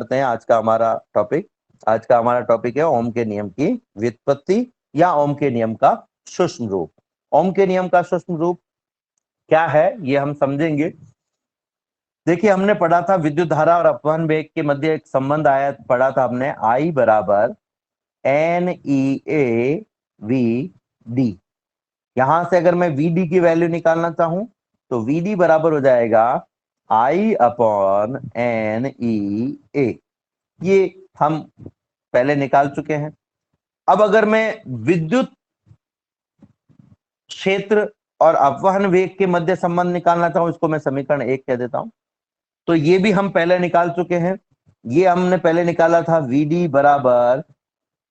करते हैं आज का हमारा टॉपिक। आज का हमारा टॉपिक है ओम के नियम की व्युत्पत्ति या ओम के नियम का सूक्ष्म रूप। ओम के नियम का सूक्ष्म रूप क्या है ये हम समझेंगे। देखिए, हमने पढ़ा था विद्युत धारा और अपवहन वेग के मध्य एक संबंध आया, पढ़ा था हमने I बराबर NEA VD। यहां से अगर मैं VD की वैल्यू निकालना चाहूं तो VD बराबर हो जाएगा I अपॉन NEA। ये हम पहले निकाल चुके हैं। अब अगर मैं विद्युत क्षेत्र और अपवहन वेग के मध्य संबंध निकालना चाहूं, इसको मैं समीकरण 1 कह देता हूं, तो ये भी हम पहले निकाल चुके हैं। ये हमने पहले निकाला था VD बराबर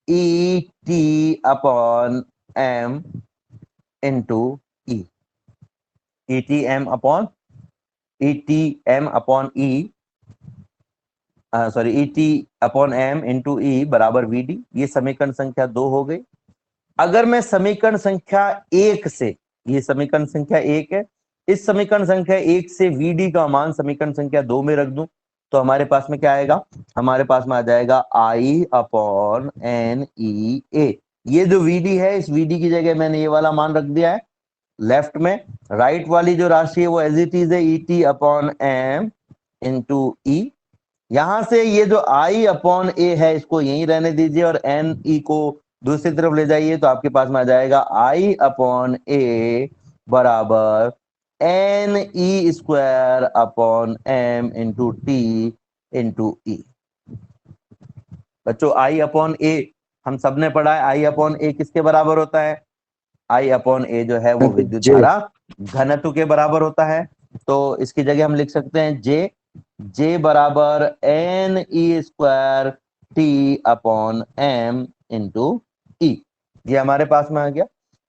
ET upon M into E। ETM upon E ET upon M into E बराबर VD। ये समीकरण संख्या 2 हो गई। अगर मैं समीकरण संख्या 1 से, ये समीकरण संख्या 1 है, इस समीकरण संख्या 1 से VD का मान समीकरण संख्या 2 में रख दूं तो हमारे पास में क्या आएगा? हमारे पास में आ जाएगा I अपॉन NEA। ये जो VD है, इस VD की जगह मैंने ये वाला मान रख दिया है लेफ्ट में। राइट वाली जो राशि है वो एज इट इज है ET upon M into E। यहां से ये जो I अपॉन A है इसको यहीं रहने दीजिए और NE को दूसरी तरफ ले जाइए तो आपके पास में आ जाएगा I अपॉन A बराबर NE square upon M into T into E। बच्चों, I अपॉन A हम सबने पढ़ा है, I अपॉन A किसके बराबर होता है? I अपॉन A जो है वो विद्युत धारा घनत्व के बराबर होता है। तो इसकी जगह हम लिख सकते हैं J बराबर NE square T upon M into E। ये हमारे पास में आ गया।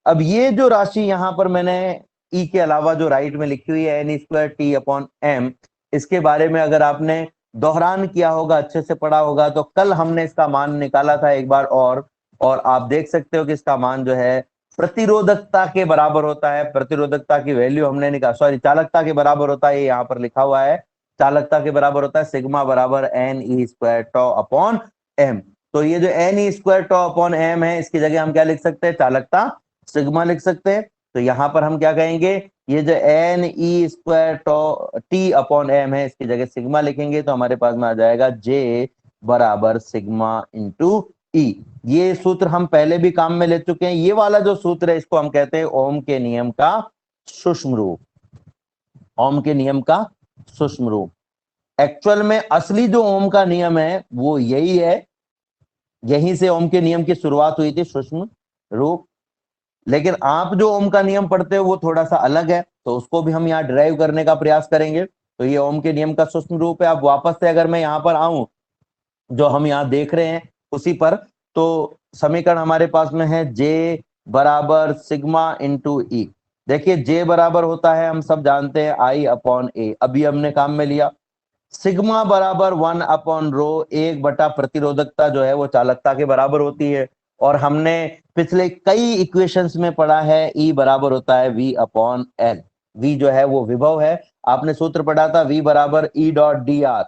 अब ये जो राशि यहां पर मैंने E के अलावा जो राइट में लिखी हुई है NE square T upon M, इसके बारे में अगर आपने दोहरान किया होगा, अच्छे से पढ़ा होगा, तो कल हमने इसका मान निकाला था एक बार और आप देख सकते हो कि इसका मान जो है प्रतिरोधकता के बराबर होता है। प्रतिरोधकता की वैल्यू हमने निकाला, चालकता के बराबर होता है, ये यहाँ पर लिखा हुआ है, चालकता के बराबर होता है सिग्मा बराबर NE स्क्वायर टॉ अपॉन M। तो ये जो NE स्क्वायर टॉ अपॉन M है, इसकी जगह हम क्या लिख सकते हैं? चालकता सिग्मा लिख सकते हैं। तो यहां पर हम क्या कहेंगे? ये जो NE स्क्वायर टॉ T अपॉन M है, इसकी जगह सिग्मा लिखेंगे तो हमारे पास में आ जाएगा J बराबर सिग्मा इंटू E। ये सूत्र हम पहले भी काम में ले चुके हैं। ये वाला जो सूत्र है इसको हम कहते हैं ओम के नियम का सूक्ष्म रूप। ओम के नियम का सूक्ष्म रूप। एक्चुअल में असली जो ओम का नियम है वो यही है, यहीं से ओम के नियम की शुरुआत हुई थी, सूक्ष्म रूप। लेकिन आप जो ओम का नियम पढ़ते हो वो थोड़ा सा अलग है, तो उसको भी हम यहाँ डिराइव करने का प्रयास करेंगे। तो ये ओम के नियम का सूक्ष्म रूप है। अब वापस से अगर मैं यहाँ पर आऊं, जो हम यहाँ देख रहे हैं उसी पर, तो समीकरण हमारे पास में है J बराबर सिग्मा इंटू E। देखिए, J बराबर होता है, हम सब जानते हैं, I अपॉन A। अभी हमने काम में लिया। सिग्मा बराबर 1 अपॉन रो, 1 बटा प्रतिरोधकता जो है वो चालकता के बराबर होती है। और हमने पिछले कई इक्वेशंस में पढ़ा है E बराबर होता है V अपॉन L। V जो है वो विभव है। आपने सूत्र पढ़ा था V बराबर E dot D R.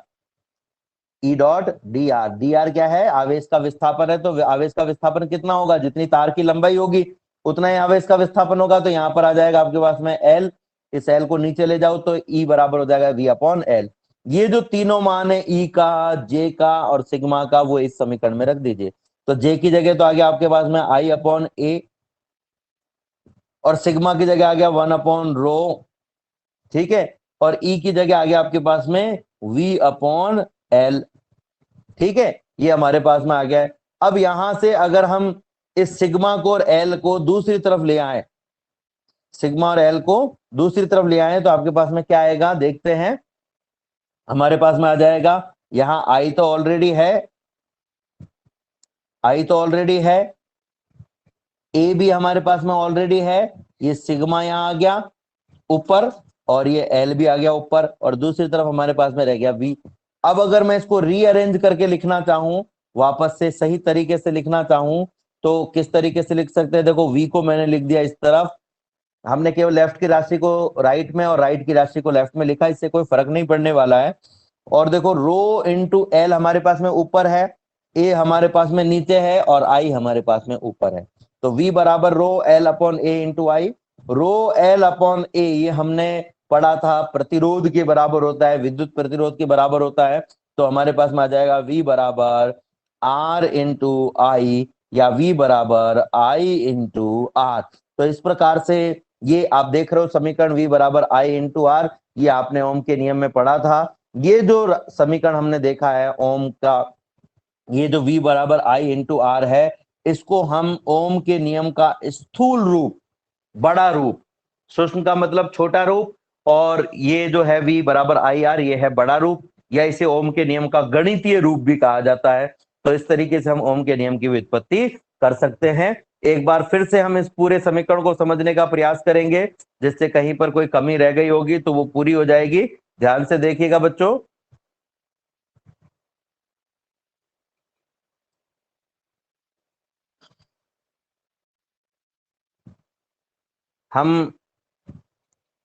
E dot D R, D R क्या है? आवेश का विस्थापन है। तो आवेश का विस्थापन कितना होगा? जितनी तार की लंबाई होगी उतना ही आवेश का विस्थापन होगा। तो यहाँ पर आ जाएगा आपके पास में L, इस L को नीचे ले जाओ तो E बराबर हो जाएगा V अपॉन L। ये जो तीनों मान है E का, J का और सिग्मा का, वो इस समीकरण में रख दीजिए। तो J की जगह तो आ गया आपके पास में I अपॉन A और सिग्मा की जगह आ गया 1 अपॉन रो, ठीक है, और E की जगह आ गया आपके पास में V अपॉन L, ठीक है। ये हमारे पास में आ गया है। अब यहां से अगर हम इस सिग्मा को और L को दूसरी तरफ ले आए, सिग्मा और L को दूसरी तरफ ले आए, तो आपके पास में क्या आएगा? देखते हैं। हमारे पास में आ जाएगा, यहां I तो ऑलरेडी है, I तो ऑलरेडी है, A भी हमारे पास में ऑलरेडी है। ये सिग्मा यहां आ गया ऊपर और ये L भी आ गया ऊपर, और दूसरी तरफ हमारे पास में रह गया V। अब अगर मैं इसको रीअरेंज करके लिखना चाहूं, वापस से सही तरीके से लिखना चाहूं, तो किस तरीके से लिख सकते हैं? देखो, V को मैंने लिख दिया इस तरफ, हमने केवल लेफ्ट की राशि को राइट में और राइट की राशि को लेफ्ट में लिखा, इससे कोई फर्क नहीं पड़ने वाला है। और देखो रो इंटू एल हमारे पास में ऊपर है, ए हमारे पास में नीचे है और आई हमारे पास में ऊपर है। तो V बराबर रो एल अपॉन ए इंटू आई। रो एल अपॉन ए ये हमने पढ़ा था प्रतिरोध के बराबर होता है, विद्युत प्रतिरोध के बराबर होता है। तो हमारे पास में आ जाएगा V बराबर R इंटू आई या V बराबर I इंटू आर। तो इस प्रकार से ये आप देख रहे हो समीकरण V बराबर I इंटू आर, ये आपने ओम के नियम में पढ़ा था। ये जो समीकरण हमने देखा है ओम का, ये जो V बराबर I इंटू आर है, इसको हम ओम के नियम का स्थूल रूप, बड़ा रूप, सूक्ष्म का मतलब छोटा रूप, और ये जो है V बराबर आई आर ये है बड़ा रूप, या इसे ओम के नियम का गणितीय रूप भी कहा जाता है। तो इस तरीके से हम ओम के नियम की व्युत्पत्ति कर सकते हैं। एक बार फिर से हम इस पूरे समीकरण को समझने का प्रयास करेंगे, जिससे कहीं पर कोई कमी रह गई होगी तो वो पूरी हो जाएगी। ध्यान से देखिएगा बच्चों। हम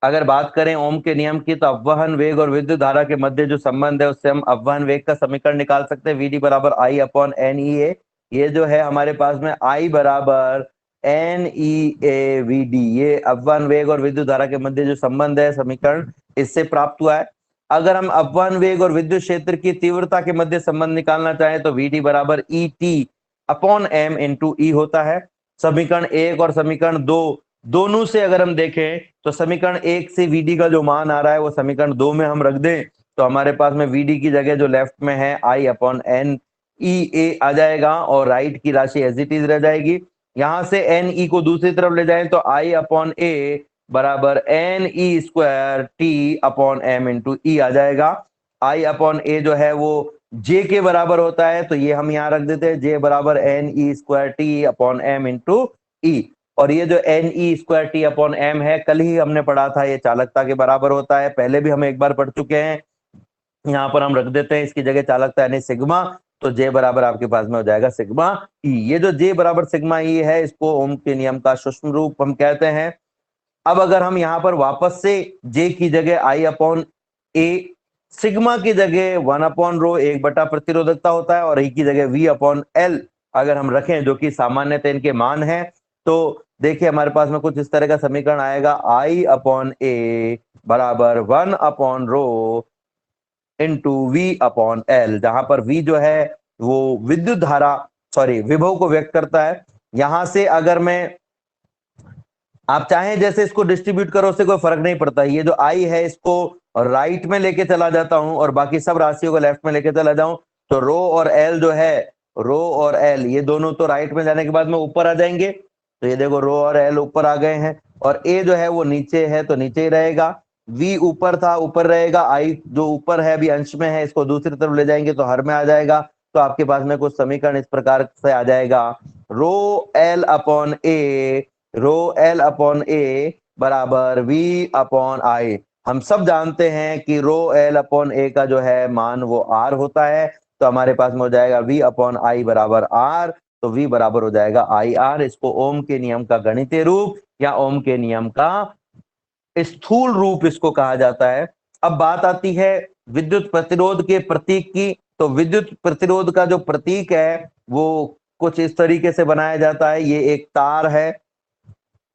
अगर बात करें ओम के नियम की, तो अपवहन वेग और विद्युत धारा के मध्य जो संबंध है उससे हम अपवहन वेग का समीकरण निकाल सकते हैं। वीडी बराबर आई अपॉन एन ई ए। ये जो है हमारे पास में आई बराबर N E A V D, ये अपवहन वेग और विद्युत धारा के मध्य जो संबंध है समीकरण इससे प्राप्त हुआ है। अगर हम अपवहन वेग और विद्युत क्षेत्र की तीव्रता के मध्य संबंध निकालना चाहें तो वीडी बराबर E T upon M into E होता है। समीकरण 1 और समीकरण 2 दोनों से अगर हम देखें तो समीकरण 1 से VD का जो मान आ रहा है वो समीकरण 2 में हम रख दें तो हमारे पास में VD की जगह जो लेफ्ट में है I अपॉन एन ई ए आ जाएगा और राइट की राशि एज इट इज रह जाएगी। यहां से एन ई को दूसरी तरफ ले जाएं तो I अपॉन ए बराबर N E square T upon M into E आ जाएगा। I अपॉन ए जो है वो J के बराबर होता है, तो ये हम यहाँ रख देते हैं J बराबर N E square T upon M into E. और ये जो N E square T upon M है, कल ही हमने पढ़ा था, ये चालकता के बराबर होता है, पहले भी हम एक बार पढ़ चुके हैं। यहाँ पर हम रख देते हैं इसकी जगह चालकता यानी सिग्मा, तो जे बराबर आपके पास में हो जाएगा सिग्मा ई। ये जो जे बराबर सिग्मा ई है, इसको ओम के नियम का सूक्ष्म रूप हम कहते हैं। अब अगर हम यहाँ पर वापस से जे की जगह आई अपॉन ए, सिग्मा की जगह 1 अपॉन रो 1 प्रतिरोधकता होता है, और ई की जगह वी अपॉन एल अगर हम रखें जो कि सामान्यतः इनके मान है, तो देखिए हमारे पास में कुछ इस तरह का समीकरण आएगा। आई अपॉन ए बराबर 1 upon rho into V upon L, जहां पर वी जो है वो विद्युत धारा विभव को व्यक्त करता है। यहां से अगर मैं आप चाहें जैसे इसको डिस्ट्रीब्यूट करो, उससे कोई फर्क नहीं पड़ता। ये जो आई है इसको राइट में लेके चला जाता हूं और बाकी सब राशियों को लेफ्ट में लेके चला जाऊं, तो रो और एल जो है, रो और एल ये दोनों तो राइट में जाने के बाद में ऊपर आ जाएंगे। तो ये देखो रो और एल ऊपर आ गए हैं, और ए जो है वो नीचे है तो नीचे ही रहेगा। वी ऊपर था ऊपर रहेगा, आई जो ऊपर है अभी अंश में है, इसको दूसरी तरफ ले जाएंगे तो हर में आ जाएगा। तो आपके पास में कुछ समीकरण इस प्रकार से आ जाएगा। Rho L upon A, rho L upon A बराबर वी अपॉन आई। हम सब जानते हैं कि रो एल अपॉन ए का जो है मान वो आर होता है, तो हमारे पास में हो जाएगा वी अपॉन आई बराबर आर। तो वी बराबर हो जाएगा आई आर। इसको ओम के नियम का गणितीय रूप या ओम के नियम का स्थूल रूप इसको कहा जाता है। अब बात आती है विद्युत प्रतिरोध के प्रतीक की। तो विद्युत प्रतिरोध का जो प्रतीक है वो कुछ इस तरीके से बनाया जाता है। ये एक तार है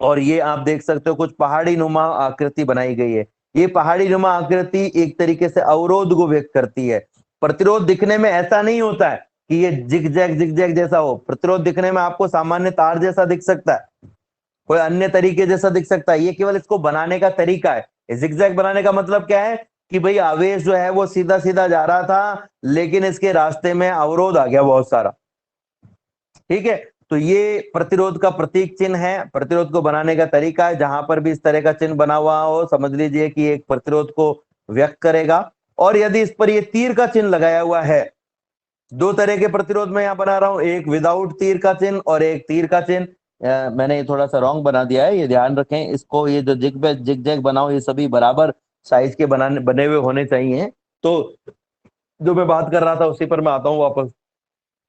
और ये आप देख सकते हो कुछ पहाड़ी नुमा आकृति बनाई गई है। ये पहाड़ी नुमा आकृति एक तरीके से अवरोध को व्यक्त करती है। प्रतिरोध दिखने में ऐसा नहीं होता है कि ये जिगजैग जैसा हो। प्रतिरोध दिखने में आपको सामान्य तार जैसा दिख सकता है, कोई अन्य तरीके जैसा दिख सकता है, ये केवल इसको बनाने का तरीका है। जिगजैग बनाने का मतलब क्या है कि भाई आवेश जो है वो सीधा सीधा जा रहा था, लेकिन इसके रास्ते में अवरोध आ गया बहुत सारा। ठीक है, तो ये प्रतिरोध का प्रतीक चिन्ह है, प्रतिरोध को बनाने का तरीका है। जहां पर भी इस तरह का चिन्ह बना हुआ हो, समझ लीजिए कि एक प्रतिरोध को व्यक्त करेगा। और यदि इस पर ये तीर का चिन्ह लगाया हुआ है, दो तरह के प्रतिरोध में यहां बना रहा हूं, एक विदाउट तीर का चिन्ह और एक तीर का चिन्ह। मैंने ये थोड़ा सा रॉन्ग बना दिया है, ये ध्यान रखें इसको। ये जो जिग जैग बनाओ ये सभी बराबर साइज के बने हुए होने चाहिए। तो जो मैं बात कर रहा था उसी पर मैं आता हूँ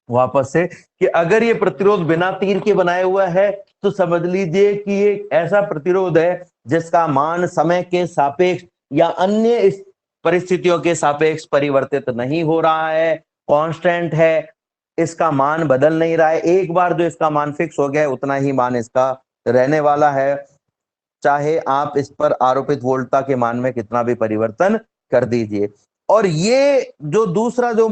वापस से, कि अगर ये प्रतिरोध बिना तीर के बनाया हुआ है तो समझ लीजिए कि ये ऐसा प्रतिरोध है जिसका मान समय के सापेक्ष या अन्य परिस्थितियों के सापेक्ष परिवर्तित नहीं हो रहा है, कांस्टेंट है, इसका मान बदल नहीं रहा है। एक बार जो इसका मान फिक्स हो गया है उतना ही मान इसका रहने वाला है, चाहे आप इस पर आरोपित वोल्टता के मान में कितना भी परिवर्तन कर दीजिए। और ये जो दूसरा जो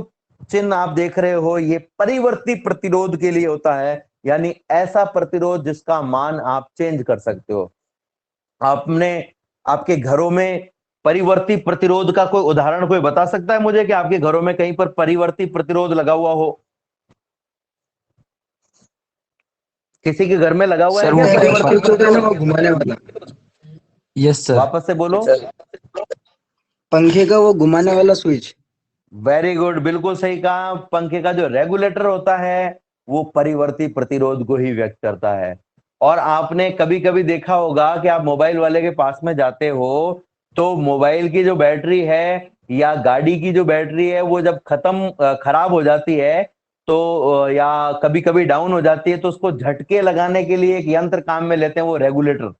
चिन्ह आप देख रहे हो, ये परिवर्ती प्रतिरोध के लिए होता है, यानी ऐसा प्रतिरोध जिसका मान आप चेंज कर सकते हो। आपने आपके घरों में परिवर्ती प्रतिरोध का कोई उदाहरण कोई बता सकता है मुझे कि आपके घरों में कहीं पर परिवर्ती प्रतिरोध लगा हुआ हो? किसी के घर में लगा हुआ है क्या परिवर्ती प्रतिरोध? घुमाने वाला। Yes sir. वापस से बोलो। पंखे का वो घुमाने वाला स्विच। वेरी गुड, बिल्कुल सही कहा। पंखे का जो रेगुलेटर होता है वो परिवर्ती प्रतिरोध को ही व्यक्त करता है। और आपने कभी कभी देखा होगा कि आप मोबाइल वाले के पास में जाते हो तो मोबाइल की जो बैटरी है या गाड़ी की जो बैटरी है वो जब खराब हो जाती है तो या कभी कभी डाउन हो जाती है तो उसको झटके लगाने के लिए एक यंत्र काम में लेते हैं, वो रेगुलेटर,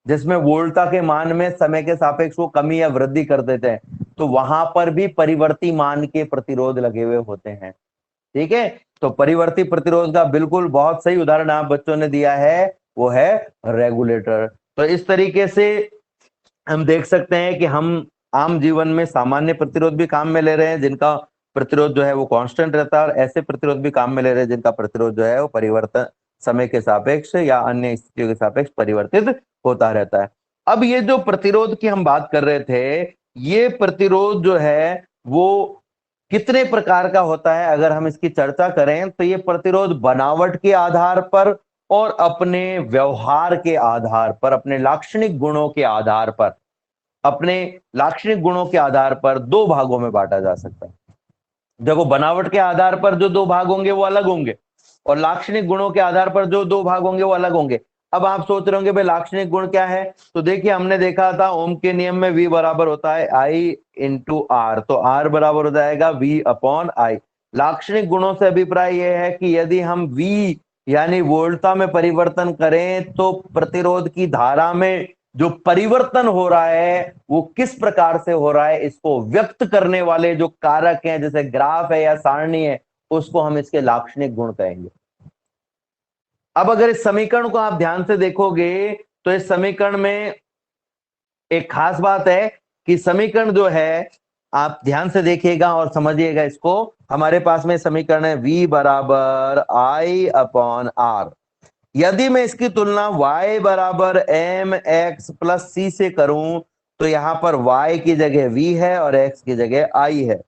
जिसमें वोल्टता के मान में समय के सापेक्ष वो कमी या वृद्धि कर देते हैं। तो वहां पर भी परिवर्ती मान के प्रतिरोध लगे हुए होते हैं। ठीक है, तो परिवर्ती प्रतिरोध का बिल्कुल बहुत सही उदाहरण आप बच्चों ने दिया है, वो है रेगुलेटर। तो इस तरीके से हम देख सकते हैं कि हम आम जीवन में सामान्य प्रतिरोध भी काम में ले रहे हैं जिनका प्रतिरोध जो है वो कांस्टेंट रहता है, और ऐसे प्रतिरोध भी काम में ले रहे हैं जिनका प्रतिरोध जो है वो परिवर्तन समय के सापेक्ष या अन्य स्थितियों के सापेक्ष परिवर्तित होता रहता है। अब ये जो प्रतिरोध की हम बात कर रहे थे, ये प्रतिरोध जो है वो कितने प्रकार का होता है अगर हम इसकी चर्चा करें तो ये प्रतिरोध बनावट के आधार पर और अपने व्यवहार के आधार पर, अपने लाक्षणिक गुणों के आधार पर, अपने लाक्षणिक गुणों के आधार पर दो भागों में बांटा जा सकता है। देखो, बनावट के आधार पर जो दो भाग होंगे वो अलग होंगे और लाक्षणिक गुणों के आधार पर जो दो भाग होंगे वो अलग होंगे। अब आप सोच रहे होंगे भाई लाक्षणिक गुण क्या है, तो देखिए हमने देखा था ओम के नियम में V बराबर होता है I इंटू R, तो R बराबर हो जाएगा V अपॉन I। लाक्षणिक गुणों से अभिप्राय यह है कि यदि हम V यानी वोल्टता में परिवर्तन करें तो प्रतिरोध की धारा में जो परिवर्तन हो रहा है वो किस प्रकार से हो रहा है, इसको व्यक्त करने वाले जो कारक हैं जैसे ग्राफ है या सारणी है, उसको हम इसके लाक्षणिक गुण कहेंगे। अब अगर इस समीकरण को आप ध्यान से देखोगे तो इस समीकरण में एक खास बात है कि समीकरण जो है, आप ध्यान से देखिएगा और समझिएगा इसको। हमारे पास में समीकरण है V बराबर I अपॉन R। यदि मैं इसकी तुलना y बराबर mx प्लस c से करूं तो यहां पर y की जगह v है और x की जगह i है।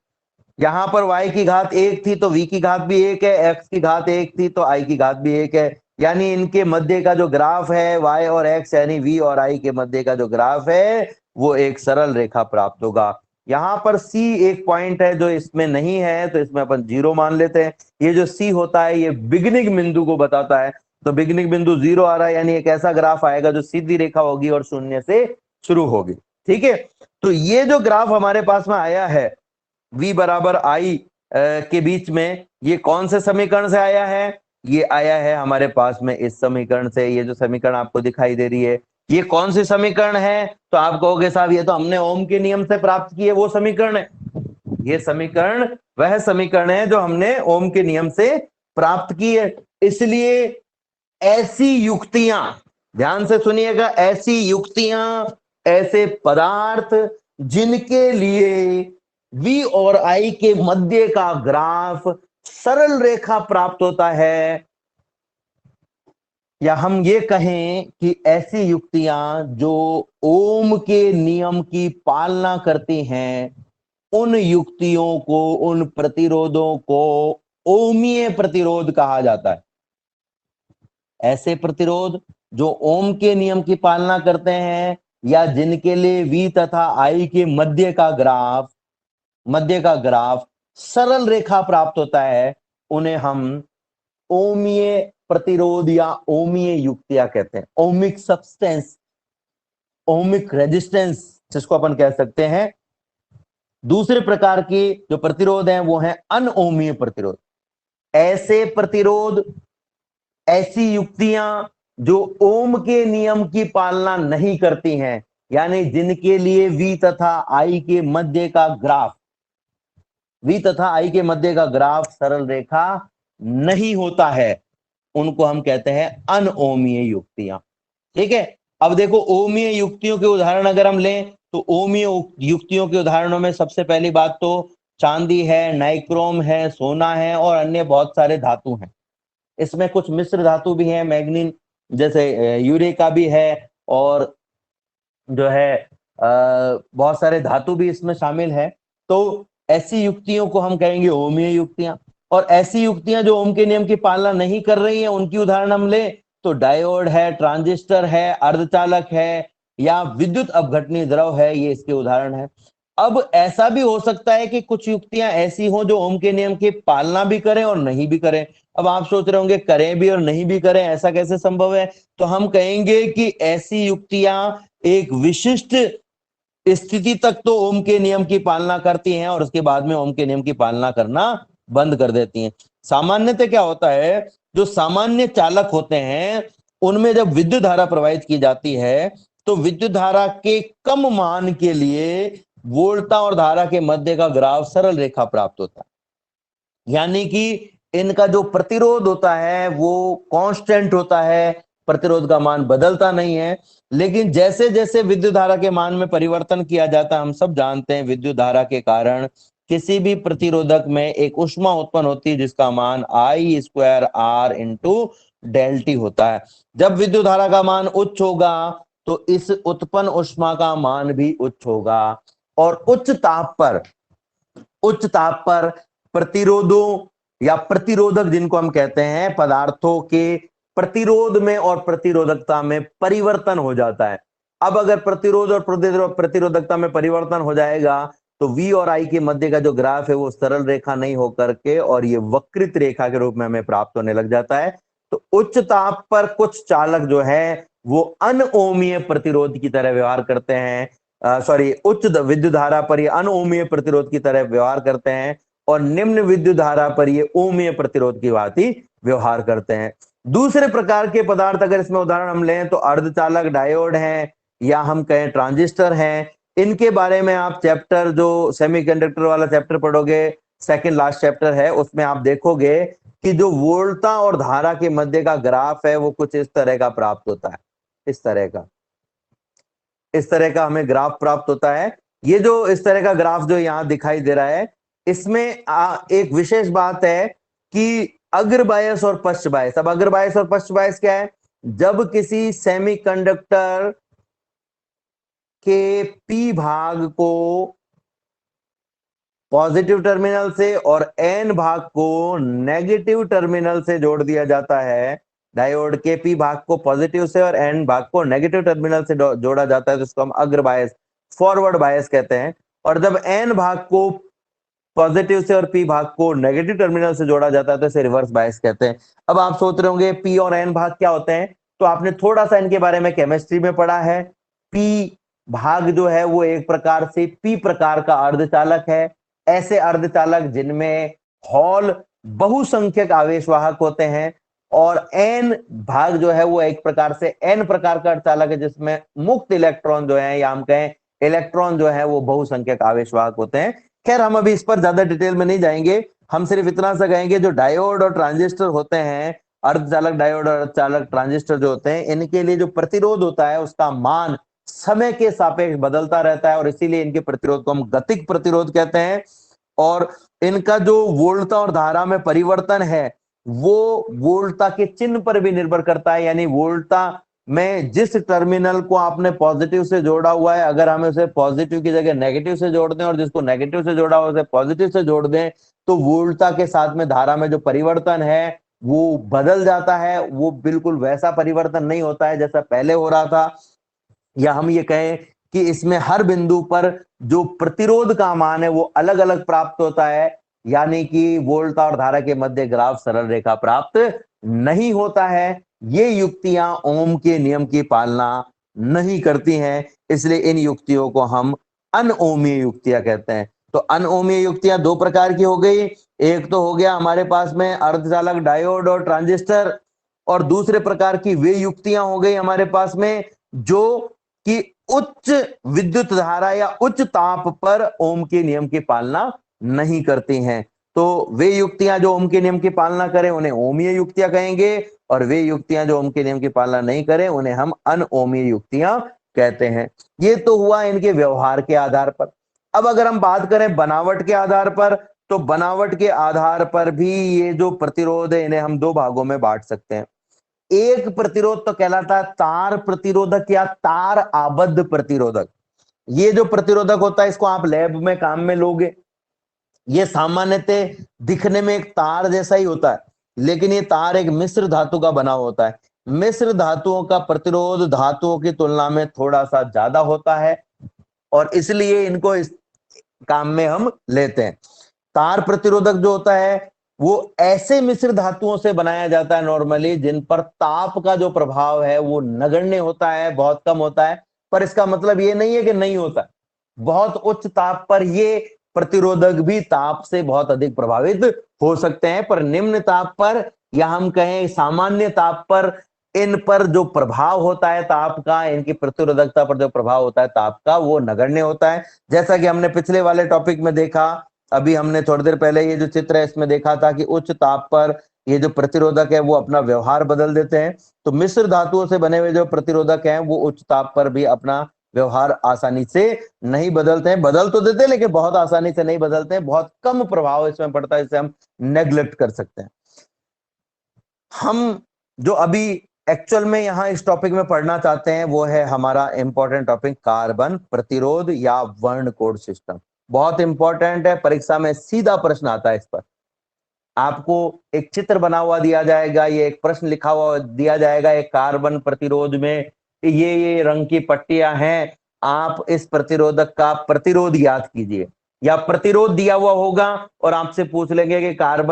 यहां पर y की घात 1 थी तो v की घात भी 1 है, x की घात 1 थी तो i की घात भी 1 है। यानी इनके मध्य का जो ग्राफ है y और x यानी v और i के मध्य का जो ग्राफ है वो एक सरल रेखा प्राप्त होगा। यहाँ पर c एक पॉइंट है जो इसमें नहीं है तो इसमें अपन 0 मान लेते हैं। ये जो c होता है ये बिगिनिंग बिंदु को बताता है, तो बिगिनिंग बिंदु 0 आ रहा है, यानी एक ऐसा ग्राफ आएगा जो सीधी रेखा होगी और शून्य से शुरू होगी। ठीक है, तो ये जो ग्राफ हमारे पास में आया है v बराबर I के बीच में, ये कौन से समीकरण से आया है? ये आया है हमारे पास में इस समीकरण से। ये जो समीकरण आपको दिखाई दे रही है ये कौन सी समीकरण है? तो आप कहोगे साहब ये तो हमने ओम के नियम से प्राप्त किए वो समीकरण है। ये समीकरण वह समीकरण है जो हमने ओम के नियम से प्राप्त की है। इसलिए ऐसी युक्तियां, ध्यान से सुनिएगा, ऐसी युक्तियां, ऐसे पदार्थ जिनके लिए V और I के मध्य का ग्राफ सरल रेखा प्राप्त होता है, या हम ये कहें कि ऐसी युक्तियां जो ओम के नियम की पालना करती हैं, उन युक्तियों को, उन प्रतिरोधों को ओमीय प्रतिरोध कहा जाता है। ऐसे प्रतिरोध जो ओम के नियम की पालना करते हैं या जिनके लिए V तथा I के मध्य का ग्राफ सरल रेखा प्राप्त होता है, उन्हें हम ओमीय प्रतिरोध या ओमीय युक्तियां कहते हैं। ओमिक सब्सटेंस, ओमिक रेजिस्टेंस जिसको अपन कह सकते हैं। दूसरे प्रकार की जो प्रतिरोध हैं वो हैं अनओमीय प्रतिरोध। ऐसे प्रतिरोध, ऐसी युक्तियां जो ओम के नियम की पालना नहीं करती हैं, यानी जिनके लिए V तथा I के मध्य का ग्राफ, V तथा I के मध्य का ग्राफ सरल रेखा नहीं होता है, उनको हम कहते हैं अनओमीय युक्तियां। ठीक है, अब देखो ओमीय युक्तियों के उदाहरण अगर हम लें तो ओमीय युक्तियों के उदाहरणों में सबसे पहली बात तो चांदी है, नाइक्रोम है, सोना है और अन्य बहुत सारे धातु हैं। इसमें कुछ मिश्र धातु भी हैं, मैग्नीन जैसे यूरेका भी है, और जो है बहुत सारे धातु भी इसमें शामिल है। तो ऐसी युक्तियों को हम कहेंगे ओमीय युक्तियां। और ऐसी युक्तियां जो ओम के नियम की पालना नहीं कर रही हैं, उनकी उदाहरण हम ले तो डायोड है, ट्रांजिस्टर है, अर्धचालक है या विद्युत अपघटनी द्रव है, ये इसके उदाहरण है। अब ऐसा भी हो सकता है कि कुछ युक्तियां ऐसी हो जो ओम के नियम की पालना भी करें और नहीं भी करें। अब आप सोच रहे होंगे करें भी और नहीं भी करें, ऐसा कैसे संभव है? तो हम कहेंगे कि ऐसी युक्तियां एक विशिष्ट स्थिति तक तो ओम के नियम की पालना करती हैं और उसके बाद में ओम के नियम की पालना करना बंद कर देती हैं। सामान्यतः क्या होता है, जो सामान्य चालक होते हैं उनमें जब विद्युत धारा प्रवाहित की जाती है तो विद्युत धारा के कम मान के लिए वोल्टा और धारा के मध्य का ग्राफ सरल रेखा प्राप्त होता है। यानी कि इनका जो प्रतिरोध होता है वो कांस्टेंट होता है, प्रतिरोध का मान बदलता नहीं है। लेकिन जैसे जैसे विद्युत धारा के मान में परिवर्तन किया जाता है, हम सब जानते हैं विद्युत धारा के कारण किसी भी प्रतिरोधक में एक ऊष्मा उत्पन्न होती है जिसका मान I square R into del T होता है। जब विद्युत धारा का मान उच्च होगा तो इस उत्पन्न ऊष्मा का मान भी उच्च होगा, और उच्च ताप पर प्रतिरोधों या प्रतिरोधक जिनको हम कहते हैं पदार्थों के प्रतिरोध में और प्रतिरोधकता में परिवर्तन हो जाता है। अब अगर प्रतिरोध और प्रतिरोधकता में परिवर्तन हो जाएगा तो V और I के मध्य का जो ग्राफ है वो सरल रेखा नहीं होकर के और ये वक्रित रेखा के रूप में हमें प्राप्त होने लग जाता है। तो उच्च ताप पर कुछ चालक जो है वो अनओमीय प्रतिरोध की तरह व्यवहार करते हैं, उच्च विद्युत धारा पर ये अनओमीय प्रतिरोध की तरह व्यवहार करते हैं और निम्न विद्युत धारा पर ये ओमीय प्रतिरोध की भांति व्यवहार करते हैं। दूसरे प्रकार के पदार्थ अगर इसमें उदाहरण हम लें तो अर्धचालक डायोड हैं या हम कहें ट्रांजिस्टर हैं। इनके बारे में आप चैप्टर जो सेमीकंडक्टर वाला चैप्टर पढ़ोगे, सेकंड लास्ट चैप्टर है, उसमें आप देखोगे कि जो वोल्टा और धारा के मध्य का ग्राफ है वो कुछ इस तरह का प्राप्त होता है, इस तरह का हमें ग्राफ प्राप्त होता है। ये जो इस तरह का ग्राफ जो यहाँ दिखाई दे रहा है, इसमें एक विशेष बात है कि अग्र बायस और पश्च बायस। अब अग्र बायस और पश्च बायस क्या है? जब किसी सेमीकंडक्टर के पी भाग को पॉजिटिव टर्मिनल से और एन भाग को नेगेटिव टर्मिनल से जोड़ दिया जाता है, डायोड के पी भाग को पॉजिटिव से और एन भाग को नेगेटिव टर्मिनल से जोड़ा जाता है, तो इसको हम अग्र बायस फॉरवर्ड बायस कहते हैं। और जब एन भाग को पॉजिटिव से और पी भाग को नेगेटिव टर्मिनल से जोड़ा जाता है तो इसे रिवर्स बायस कहते हैं। अब आप सोच रहे होंगे पी और एन भाग क्या होते हैं, तो आपने थोड़ा सा इनके बारे में केमिस्ट्री में पढ़ा है। पी भाग जो है वो एक प्रकार से पी प्रकार का अर्धचालक है, ऐसे अर्धचालक जिनमें हॉल बहुसंख्यक आवेशवाहक होते हैं। और एन भाग जो है वो एक प्रकार से एन प्रकार का अर्धचालक है जिसमें मुक्त इलेक्ट्रॉन जो है या हम कहें इलेक्ट्रॉन जो है वो बहुसंख्यक आवेशवाहक होते हैं। खैर हम अभी इस पर ज्यादा डिटेल में नहीं जाएंगे, हम सिर्फ इतना सा कहेंगे जो डायोड और ट्रांजिस्टर होते हैं, अर्धचालक डायोड और अर्धचालक ट्रांजिस्टर जो होते हैं, इनके लिए जो प्रतिरोध होता है उसका मान समय के सापेक्ष बदलता रहता है और इसीलिए इनके प्रतिरोध को हम गतिक प्रतिरोध कहते हैं। और इनका जो वोल्टता और धारा में परिवर्तन है वो वोल्टता के चिन्ह पर भी निर्भर करता है, यानी वोल्टता में जिस टर्मिनल को आपने पॉजिटिव से जोड़ा हुआ है, अगर हम उसे पॉजिटिव की जगह नेगेटिव से जोड़ दें और जिसको नेगेटिव से जोड़ा हुआ उसे पॉजिटिव से जोड़ दें तो वोल्टता के साथ में धारा में जो परिवर्तन है वो बदल जाता है। वो बिल्कुल वैसा परिवर्तन नहीं होता है जैसा पहले हो रहा था, या हम ये कहें कि इसमें हर बिंदु पर जो प्रतिरोध का मान है वो अलग अलग प्राप्त होता है, यानी कि वोल्टता और धारा के मध्य ग्राफ सरल रेखा प्राप्त नहीं होता है। ये युक्तियां ओम के नियम की पालना नहीं करती हैं, इसलिए इन युक्तियों को हम अनओमीय युक्तियां कहते हैं। तो अनओमीय युक्तियां दो प्रकार की हो गई, एक तो हो गया हमारे पास में अर्धचालक डायोड और ट्रांजिस्टर, और दूसरे प्रकार की वे युक्तियां हो गई हमारे पास में जो कि उच्च विद्युत धारा या उच्च ताप पर ओम के नियम की पालना नहीं करती हैं। तो वे युक्तियां जो ओम के नियम की पालना करें उन्हें ओमीय युक्तियां कहेंगे, और वे युक्तियां जो ओम के नियम की पालना नहीं करें उन्हें हम अनओमीय युक्तियां कहते हैं। ये तो हुआ इनके व्यवहार के आधार पर। अब अगर हम बात करें बनावट के आधार पर, तो बनावट के आधार पर भी ये जो प्रतिरोध है इन्हें हम दो भागों में बांट सकते हैं। एक प्रतिरोध तो कहलाता है तार प्रतिरोधक या तार आबद्ध प्रतिरोधक। ये जो प्रतिरोधक होता है इसको आप लैब में काम में लोगे। ये सामान्यतः दिखने में एक तार जैसा ही होता है, लेकिन ये तार एक मिश्र धातु का बना होता है। मिश्र धातुओं का प्रतिरोध धातुओं की तुलना में थोड़ा सा ज्यादा होता है, और इसलिए इनको इस काम में हम लेते हैं। तार प्रतिरोधक जो होता है वो ऐसे मिश्र धातुओं से बनाया जाता है नॉर्मली जिन पर ताप का जो प्रभाव है वो नगण्य होता है, बहुत कम होता है। पर इसका मतलब ये नहीं है कि नहीं होता, बहुत उच्च ताप पर ये प्रतिरोधक भी ताप से बहुत अधिक प्रभावित हो सकते हैं, पर निम्न ताप पर या हम कहें सामान्य ताप पर इन पर जो प्रभाव होता है ताप का, इनकी प्रतिरोधकता पर जो प्रभाव होता है ताप का, वो नगण्य होता है। जैसा कि हमने पिछले वाले टॉपिक में देखा, अभी हमने थोड़ी देर पहले ये जो चित्र है इसमें देखा था कि उच्च ताप पर ये जो प्रतिरोधक है वो अपना व्यवहार बदल देते हैं। तो मिश्र धातुओं से बने हुए जो प्रतिरोधक हैं वो उच्च ताप पर भी अपना व्यवहार आसानी से नहीं बदलते हैं। बदल तो देते हैं लेकिन बहुत आसानी से नहीं बदलते हैं, बहुत कम प्रभाव इसमें पड़ता है, इसे हम नेग्लेक्ट कर सकते हैं। हम जो अभी एक्चुअल में यहाँ इस टॉपिक में पढ़ना चाहते हैं वो है हमारा इंपॉर्टेंट टॉपिक कार्बन प्रतिरोध या वर्ण कोड सिस्टम। बहुत इंपॉर्टेंट है, परीक्षा में सीधा प्रश्न आता है इस पर। आपको एक चित्र बना हुआ दिया जाएगा, ये एक प्रश्न लिखा हुआ दिया जाएगा, एक कार्बन प्रतिरोध में ये रंग की पट्टियां हैं, आप इस प्रतिरोधक का प्रतिरोध याद कीजिए। या प्रतिरोध दिया हुआ होगा और आपसे पूछ लेंगे कि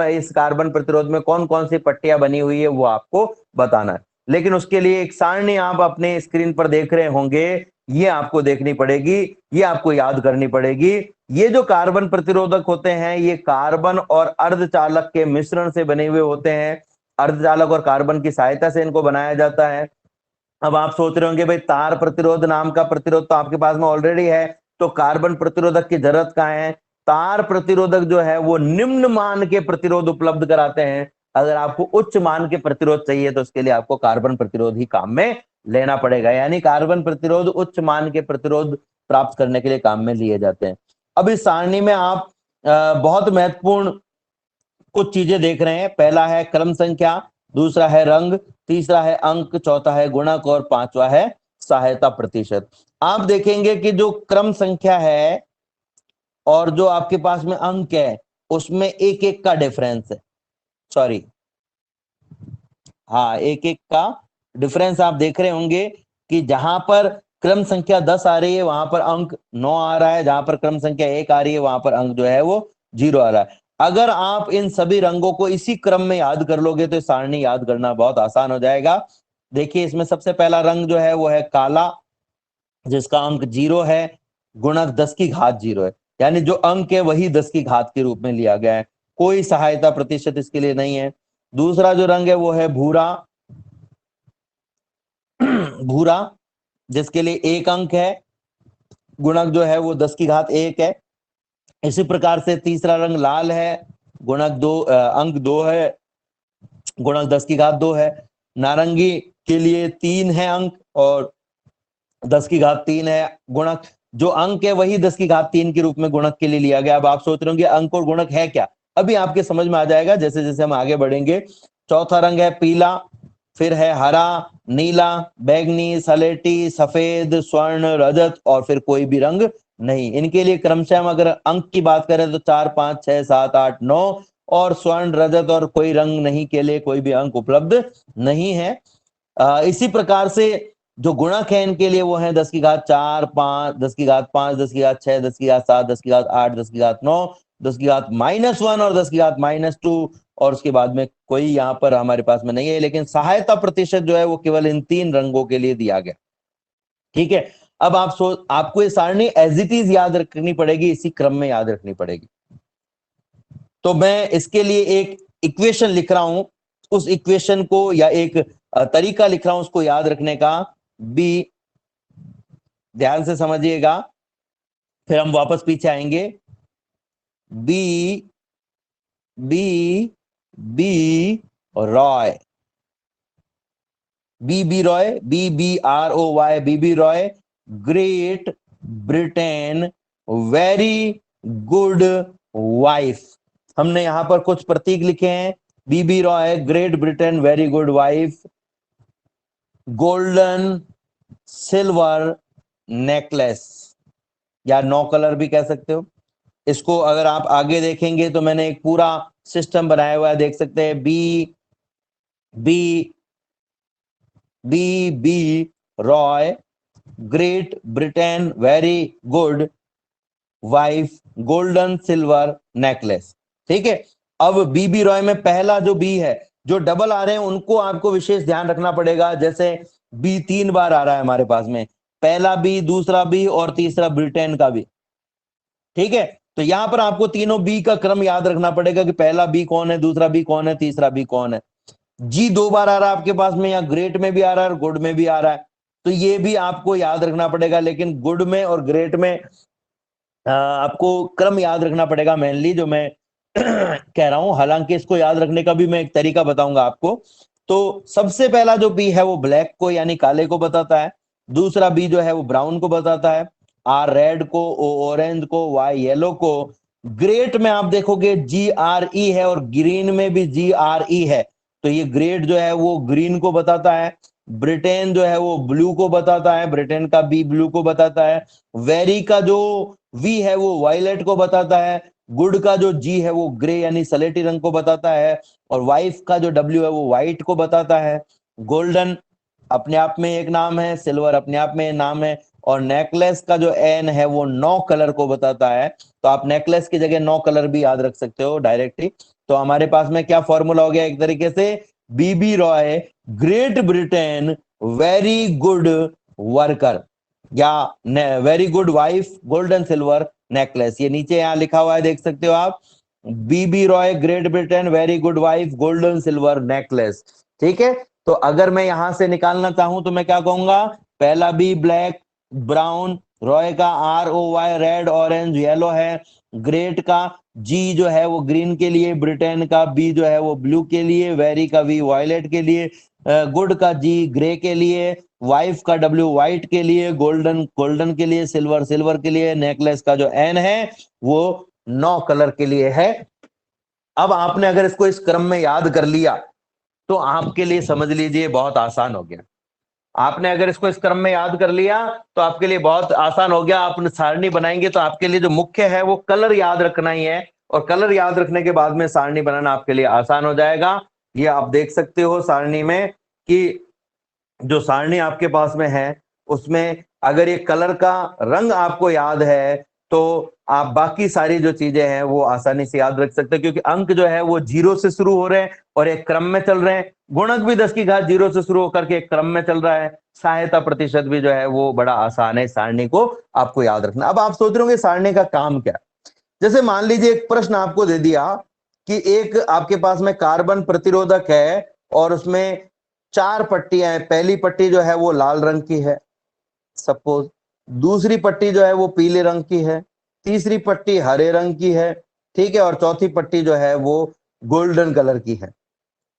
इस कार्बन प्रतिरोध में कौन कौन सी पट्टियां बनी हुई है, वो आपको बताना है। लेकिन उसके लिए एक सारणी आप अपने स्क्रीन पर देख रहे होंगे, ये आपको देखनी पड़ेगी, ये आपको याद करनी पड़ेगी। ये जो कार्बन प्रतिरोधक होते हैं ये कार्बन और अर्धचालक के मिश्रण से बने हुए होते हैं। अर्धचालक और कार्बन की सहायता से इनको बनाया जाता है। अब आप सोच रहे होंगे भाई तार प्रतिरोध नाम का प्रतिरोध तो आपके पास में ऑलरेडी है, तो कार्बन प्रतिरोधक की जरूरत कहाँ है? तार प्रतिरोधक जो है वो निम्न मान के प्रतिरोध उपलब्ध कराते हैं। अगर आपको उच्च मान के प्रतिरोध चाहिए तो उसके लिए आपको कार्बन प्रतिरोध ही काम में लेना पड़ेगा, यानी कार्बन प्रतिरोध उच्च मान के प्रतिरोध प्राप्त करने के लिए काम में लिए जाते हैं। अब इस सारणी में आप बहुत महत्वपूर्ण कुछ चीजें देख रहे हैं। पहला है क्रम संख्या, दूसरा है रंग, तीसरा है अंक, चौथा है गुणक और पांचवा है सहायता प्रतिशत। आप देखेंगे कि जो क्रम संख्या है और जो आपके पास में अंक है उसमें एक एक का डिफरेंस है, सॉरी हाँ एक एक का डिफरेंस आप देख रहे होंगे कि जहां पर क्रम संख्या 10 आ रही है वहां पर अंक 9 आ रहा है, जहां पर क्रम संख्या 1 आ रही है वहां पर अंक जो है वो 0 आ रहा है। अगर आप इन सभी रंगों को इसी क्रम में याद कर लोगे तो सारणी याद करना बहुत आसान हो जाएगा। देखिए इसमें सबसे पहला रंग जो है वो है काला, जिसका अंक 0 है, गुणक 10 की घात 0 है, यानी जो अंक है वही 10 की घात के रूप में लिया गया है, कोई सहायता प्रतिशत इसके लिए नहीं है। दूसरा जो रंग है वो है भूरा, भूरा जिसके लिए 1 अंक है, गुणक जो है वो 10 की घात 1 है। इसी प्रकार से तीसरा रंग लाल है, गुणक 2 अंक 2 है, गुणक 10 की घात 2 है। नारंगी के लिए 3 है अंक और 10 की घात 3 है गुणक, जो अंक है वही 10 की घात 3 के रूप में गुणक के लिए लिया गया। अब आप सोच रहे होंगे अंक और गुणक है क्या, अभी आपके समझ में आ जाएगा जैसे जैसे हम आगे बढ़ेंगे। चौथा रंग है पीला, फिर है हरा, नीला, बैंगनी, सलेटी, सफेद, स्वर्ण, रजत और फिर कोई भी रंग नहीं। इनके लिए क्रमशः हम अगर अंक की बात करें तो 4, 5, 6, 7, 8, 9 और स्वर्ण, रजत और कोई रंग नहीं के लिए कोई भी अंक उपलब्ध नहीं है। इसी प्रकार से जो गुणक है इनके लिए वो है 10 की घात 4, 5, 10 की घात 5, 10 की घात 6, 10 की घात 7, 10 की घात 8, 10 की घात 9, 10 की घात -1 और 10 की घात -2 और उसके बाद में कोई यहाँ पर हमारे पास में नहीं है। लेकिन सहायता प्रतिशत जो है वो केवल इन 3 रंगों के लिए दिया गया। ठीक है, अब आपको ये सारणी एज इट इज याद रखनी पड़ेगी, इसी क्रम में याद रखनी पड़ेगी। तो मैं इसके लिए एक इक्वेशन लिख रहा हूं, उस इक्वेशन को या एक तरीका लिख रहा हूं उसको याद रखने का, बी ध्यान से समझिएगा, फिर हम वापस पीछे आएंगे। B B B Roy, B Roy, BBROY, BB Roy, Great Britain, very good wife. हमने यहां पर कुछ प्रतीक लिखे हैं, BB Roy, Great Britain, very good wife, golden silver necklace, या 9 कलर भी कह सकते हो इसको। अगर आप आगे देखेंगे तो मैंने एक पूरा सिस्टम बनाया हुआ है, देख सकते हैं। B Roy, Great Britain, very good wife, golden silver necklace. ठीक है, अब बीबी रॉय में पहला जो बी है, जो डबल आ रहे हैं उनको आपको विशेष ध्यान रखना पड़ेगा। जैसे बी 3 बार आ रहा है हमारे पास में, पहला बी, दूसरा बी और तीसरा ब्रिटेन का बी। ठीक है, तो यहां पर आपको तीनों बी का क्रम याद रखना पड़ेगा कि पहला बी कौन है, दूसरा बी कौन है, तीसरा बी कौन है। जी 2 बार आ रहा है आपके पास में, या ग्रेट में भी आ रहा है और गुड में भी आ रहा है, तो ये भी आपको याद रखना पड़ेगा। लेकिन गुड में और ग्रेट में आपको क्रम याद रखना पड़ेगा मेनली, जो मैं कह रहा हूं। हालांकि इसको याद रखने का भी मैं एक तरीका बताऊंगा आपको। तो सबसे पहला जो बी है वो ब्लैक को यानी काले को बताता है, दूसरा बी जो है वो ब्राउन को बताता है, आर रेड को, ओ ऑरेंज को, वाई येलो को। ग्रेट में आप देखोगे GRE है और ग्रीन में भी GRE है, तो ये ग्रेट जो है वो ग्रीन को बताता है। ब्रिटेन जो है वो ब्लू को बताता है, ब्रिटेन का बी ब्लू को बताता है। वेरी का जो वी है वो वायलेट को बताता है। गुड का जो जी है वो ग्रे यानी सलेटी रंग को बताता है, और वाइफ का जो डब्ल्यू है वो व्हाइट को बताता है। गोल्डन अपने आप में एक नाम है, सिल्वर अपने आप में नाम है, और नेकलेस का जो एन है वो 9 कलर को बताता है। तो आप नेकलेस की जगह 9 कलर भी याद रख सकते हो डायरेक्टली। तो हमारे पास में क्या फॉर्मूला हो गया एक तरीके से, BB Roy, Great Britain, very good worker, या very good wife, golden silver necklace. ये नीचे यहां लिखा हुआ है, देख सकते हो आप, BB Roy, Great Britain, very good wife, golden silver necklace. ठीक है, तो अगर मैं यहां से निकालना चाहूं तो मैं क्या कहूंगा, पहला बी ब्लैक, ब्राउन, रॉय का ROY रेड ऑरेंज येलो है, ग्रेट का जी जो है वो ग्रीन के लिए, ब्रिटेन का बी जो है वो ब्लू के लिए, वेरी का वी वायलेट के लिए, गुड का जी ग्रे के लिए, वाइफ का W व्हाइट के लिए, गोल्डन गोल्डन के लिए, सिल्वर सिल्वर के लिए, नेकलेस का जो एन है वो 9 कलर के लिए है। अब आपने अगर इसको इस क्रम में याद कर लिया तो आपके लिए समझ लीजिए बहुत आसान हो गया। आपने अगर इसको इस क्रम में याद कर लिया तो आपके लिए बहुत आसान हो गया। आप सारणी बनाएंगे तो आपके लिए जो मुख्य है वो कलर याद रखना ही है, और कलर याद रखने के बाद में सारणी बनाना आपके लिए आसान हो जाएगा। ये आप देख सकते हो सारणी में कि जो सारणी आपके पास में है उसमें अगर ये कलर का रंग आपको याद है तो आप बाकी सारी जो चीजें हैं वो आसानी से याद रख सकते हैं, क्योंकि अंक जो है वो 0 से शुरू हो रहे हैं और एक क्रम में चल रहे हैं। गुणक भी 10 की घात 0 से शुरू होकर के एक क्रम में चल रहा है। सहायता प्रतिशत भी जो है वो बड़ा आसान है सारणी को आपको याद रखना। अब आप सोच रहे होंगे सारणी का काम क्या। जैसे मान लीजिए एक प्रश्न आपको दे दिया कि एक आपके पास में कार्बन प्रतिरोधक है और उसमें 4 पट्टियां हैं। पहली पट्टी जो है वो लाल रंग की है सपोज, दूसरी पट्टी जो है वो पीले रंग की है, तीसरी पट्टी हरे रंग की है, ठीक है, और चौथी पट्टी जो है वो गोल्डन कलर की है।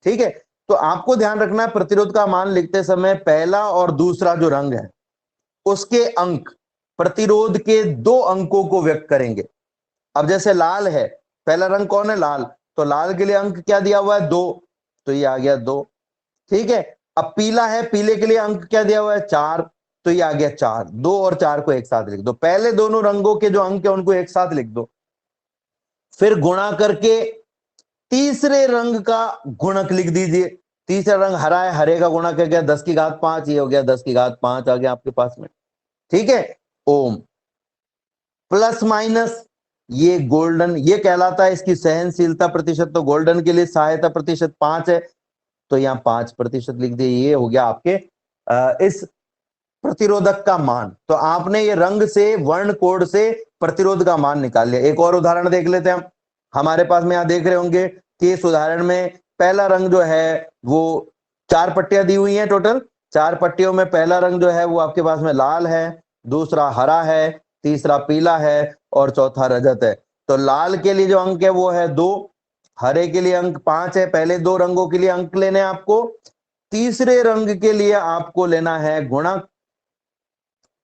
ठीक है, तो आपको ध्यान रखना है प्रतिरोध का मान लिखते समय पहला और दूसरा जो रंग है उसके अंक प्रतिरोध के 2 अंकों को व्यक्त करेंगे। अब जैसे लाल है, पहला रंग कौन है, लाल, तो लाल के लिए अंक क्या दिया हुआ है, 2, तो ये आ गया 2। ठीक है, अब पीला है, पीले के लिए अंक क्या दिया हुआ है, 4, तो ये आ गया 4। 2 और 4 को एक साथ लिख दो, पहले दोनों रंगों के जो अंक है उनको एक साथ लिख दो, फिर गुणा करके तीसरे रंग का गुणक लिख दीजिए। तीसरा रंग हरा है, हरे का गुणक है क्या, 10 की घात 5, ये हो गया 10 की घात 5 आ गया आपके पास में। ठीक है, ओम प्लस माइनस ये गोल्डन, ये कहलाता है इसकी सहनशीलता प्रतिशत, तो गोल्डन के लिए सहायता प्रतिशत 5 है, तो यहाँ 5% लिख दिए। ये हो गया आपके इस प्रतिरोधक का मान। तो आपने ये रंग से, वर्ण कोड से प्रतिरोध का मान निकाल लिया। एक और उदाहरण देख लेते हैं हम। हमारे पास में यहाँ देख रहे होंगे कि इस उदाहरण में पहला रंग जो है वो 4 पट्टियां दी हुई हैं टोटल। 4 पट्टियों में पहला रंग जो है वो आपके पास में लाल है, दूसरा हरा है, तीसरा पीला है और चौथा रजत है। तो लाल के लिए जो अंक है वो है 2, हरे के लिए अंक 5 है। पहले 2 रंगों के लिए अंक लेने हैं आपको, तीसरे रंग के लिए आपको लेना है गुणक।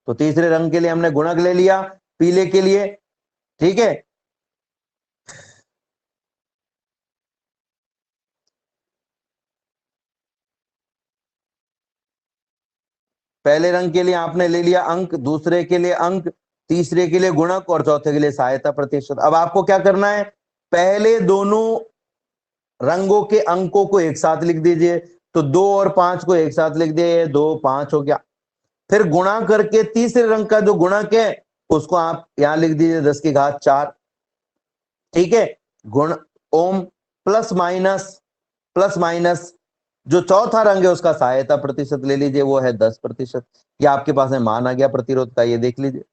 तो तीसरे रंग के लिए हमने गुणक ले लिया पीले के लिए, ठीक है। पहले रंग के लिए आपने ले लिया अंक, दूसरे के लिए अंक, तीसरे के लिए गुणक और चौथे के लिए सहायता प्रतिशत। अब आपको क्या करना है, पहले दोनों रंगों के अंकों को एक साथ लिख दीजिए। तो 2 और 5 को एक साथ लिख दिए, 2 5 हो गया। फिर गुणा करके तीसरे रंग का जो गुणक है उसको आप यहां लिख दीजिए 10 की घात 4, ठीक है। गुण ओम प्लस माइनस जो चौथा रंग है उसका सहायता प्रतिशत ले लीजिए, वो है 10%। ये आपके पास में मान आ गया प्रतिरोध का, ये देख लीजिए।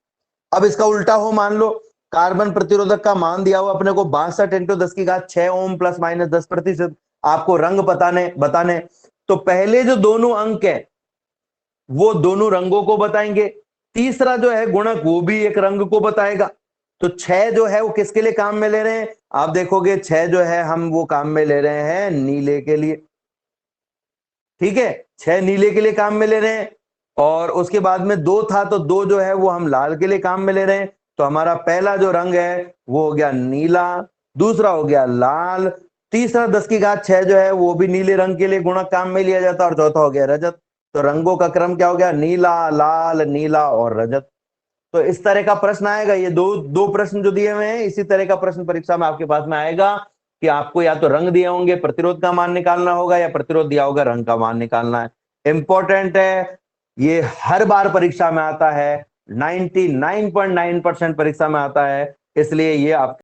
अब इसका उल्टा हो, मान लो कार्बन प्रतिरोधक का मान दिया हुआ अपने को 62 इंटू 10 की घात 6 ओम प्लस माइनस 10%। आपको रंग बताने तो पहले जो दोनों अंक है वो दोनों रंगों को बताएंगे, तीसरा जो है गुणक वो भी एक रंग को बताएगा। तो 6 जो है वो किसके लिए काम में ले रहे हैं, आप देखोगे 6 जो है हम वो काम में ले रहे हैं नीले के लिए, ठीक है। 6 नीले के लिए काम में ले रहे हैं। और उसके बाद में 2 था तो 2 जो है वो हम लाल के लिए काम में ले रहे हैं। तो हमारा पहला जो रंग है वो हो गया नीला, दूसरा हो गया लाल, तीसरा 10 की घात 6 जो है वो भी नीले रंग के लिए गुणक काम में लिया जाता है, और चौथा हो गया रजत। तो रंगों का क्रम क्या हो गया, नीला, लाल, नीला और रजत। तो इस तरह का प्रश्न आएगा। ये दो प्रश्न जो दिए हुए हैं, इसी तरह का प्रश्न परीक्षा में आपके पास में आएगा कि आपको या तो रंग दिए होंगे, प्रतिरोध का मान निकालना होगा, या प्रतिरोध दिया होगा, रंग का मान निकालना है। इंपॉर्टेंट है, ये हर बार परीक्षा में आता है, 99.9% परीक्षा में आता है, इसलिए ये आप